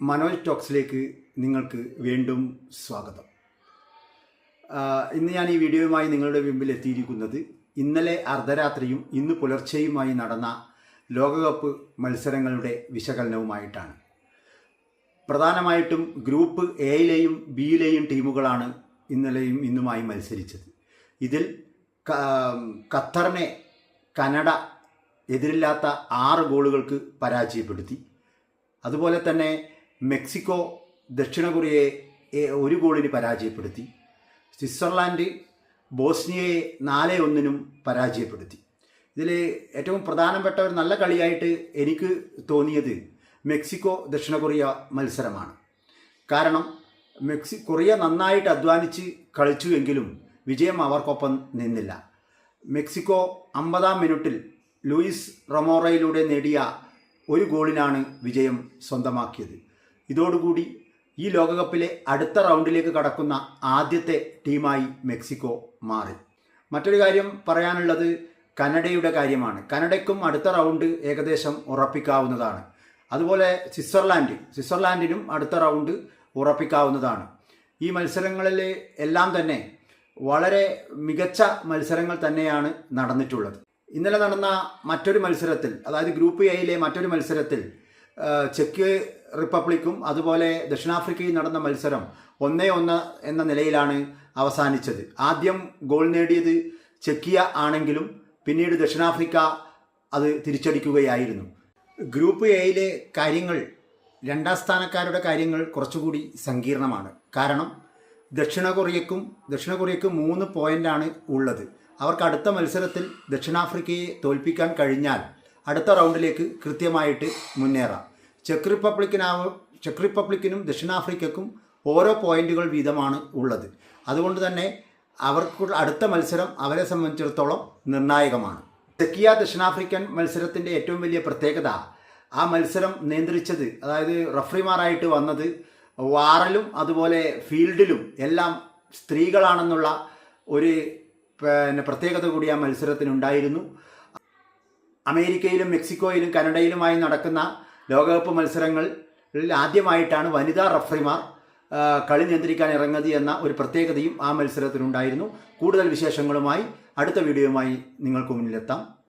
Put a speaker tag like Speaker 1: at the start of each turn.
Speaker 1: മനോജ് ടോക്സിലേക്ക് നിങ്ങൾക്ക് വീണ്ടും സ്വാഗതം. ഇന്ന് ഞാൻ ഈ വീഡിയോയുമായി നിങ്ങളുടെ മുമ്പിൽ എത്തിയിരിക്കുന്നത് ഇന്നലെ അർദ്ധരാത്രിയും ഇന്ന് പുലർച്ചെയുമായി നടന്ന ലോകകപ്പ് മത്സരങ്ങളുടെ വിശകലനവുമായിട്ടാണ്. പ്രധാനമായിട്ടും ഗ്രൂപ്പ് എയിലെയും ബിയിലെയും ടീമുകളാണ് ഇന്നലെയും ഇന്നുമായി മത്സരിച്ചത്. ഇതിൽ ഖത്തറിനെ കനഡ എതിരില്ലാത്ത 6 ഗോളുകൾക്ക് പരാജയപ്പെടുത്തി. അതുപോലെ തന്നെ മെക്സിക്കോ ദക്ഷിണ കൊറിയയെ 1 ഗോളിന് പരാജയപ്പെടുത്തി. സ്വിറ്റ്സർലാൻഡ് ബോസ്നിയയെ 4-1 പരാജയപ്പെടുത്തി. ഇതിൽ ഏറ്റവും പ്രധാനപ്പെട്ട ഒരു നല്ല കളിയായിട്ട് എനിക്ക് തോന്നിയത് മെക്സിക്കോ ദക്ഷിണ കൊറിയ മത്സരമാണ്. കാരണം കൊറിയ നന്നായിട്ട് അധ്വാനിച്ച് കളിച്ചുവെങ്കിലും വിജയം അവർക്കൊപ്പം നിന്നില്ല. മെക്സിക്കോ 50-ാം മിനിറ്റിൽ ലൂയിസ് റമോറയിലൂടെ നേടിയ 1 ഗോളിനാണ് വിജയം സ്വന്തമാക്കിയത്. ഇതോടുകൂടി ഈ ലോകകപ്പിലെ അടുത്ത റൗണ്ടിലേക്ക് കടക്കുന്ന ആദ്യത്തെ ടീമായി മെക്സിക്കോ മാറി. മറ്റൊരു കാര്യം പറയാനുള്ളത് കനഡയുടെ കാര്യമാണ്. കനഡയ്ക്കും അടുത്ത റൗണ്ട് ഏകദേശം ഉറപ്പിക്കാവുന്നതാണ്. അതുപോലെ സ്വിറ്റ്സർലാൻഡിനും അടുത്ത റൗണ്ട് ഉറപ്പിക്കാവുന്നതാണ്. ഈ മത്സരങ്ങളിൽ എല്ലാം തന്നെ വളരെ മികച്ച മത്സരങ്ങൾ തന്നെയാണ് നടന്നിട്ടുള്ളത്. ഇന്നലെ നടന്ന മറ്റൊരു മത്സരത്തിൽ, അതായത് ഗ്രൂപ്പ് എയിലെ മറ്റൊരു മത്സരത്തിൽ ചെക്ക് റിപ്പബ്ലിക്കും അതുപോലെ ദക്ഷിണാഫ്രിക്കയും നടന്ന മത്സരം 1-1 എന്ന നിലയിലാണ് അവസാനിച്ചത്. ആദ്യം ഗോൾ നേടിയത് ചെക്കിയ ആണെങ്കിലും പിന്നീട് ദക്ഷിണാഫ്രിക്ക അത് തിരിച്ചടിക്കുകയായിരുന്നു. ഗ്രൂപ്പ് എയിലെ കാര്യങ്ങൾ, 2ാം സ്ഥാനക്കാരുടെ കാര്യങ്ങൾ കുറച്ചുകൂടി സങ്കീർണമാണ്. കാരണം ദക്ഷിണ കൊറിയക്ക് 3 പോയിൻ്റാണ് ഉള്ളത്. അവർക്ക് അടുത്ത മത്സരത്തിൽ ദക്ഷിണാഫ്രിക്കയെ തോൽപ്പിക്കാൻ കഴിഞ്ഞാൽ അടുത്ത റൗണ്ടിലേക്ക് കൃത്യമായിട്ട് മുന്നേറാം. ചെക്ക് റിപ്പബ്ലിക്കിനും ദക്ഷിണാഫ്രിക്കയ്ക്കും ഓരോ പോയിന്റുകൾ വീതമാണ് ഉള്ളത്. അതുകൊണ്ട് തന്നെ അവർക്ക് അടുത്ത മത്സരം അവരെ സംബന്ധിച്ചിടത്തോളം നിർണായകമാണ്. ചെക്കിയ ദക്ഷിണാഫ്രിക്കൻ മത്സരത്തിൻ്റെ ഏറ്റവും വലിയ പ്രത്യേകത, ആ മത്സരം നിയന്ത്രിച്ചത്, അതായത് റഫറിമാരായിട്ട് വന്നത് വാറിലും അതുപോലെ ഫീൽഡിലും എല്ലാം സ്ത്രീകളാണെന്നുള്ള ഒരു പ്രത്യേകത കൂടി ആ മത്സരത്തിനുണ്ടായിരുന്നു. അമേരിക്കയിലും മെക്സിക്കോയിലും കനഡയിലുമായി നടക്കുന്ന ലോകകപ്പ് മത്സരങ്ങളിൽ ആദ്യമായിട്ടാണ് വനിതാ റഫറിമാർ കളി നിയന്ത്രിക്കാൻ ഇറങ്ങുന്നത് എന്ന ഒരു പ്രത്യേകതയും ആ മത്സരത്തിനുണ്ടായിരുന്നു. കൂടുതൽ വിശേഷങ്ങളുമായി അടുത്ത വീഡിയോയുമായി നിങ്ങൾക്ക് മുന്നിലെത്താം.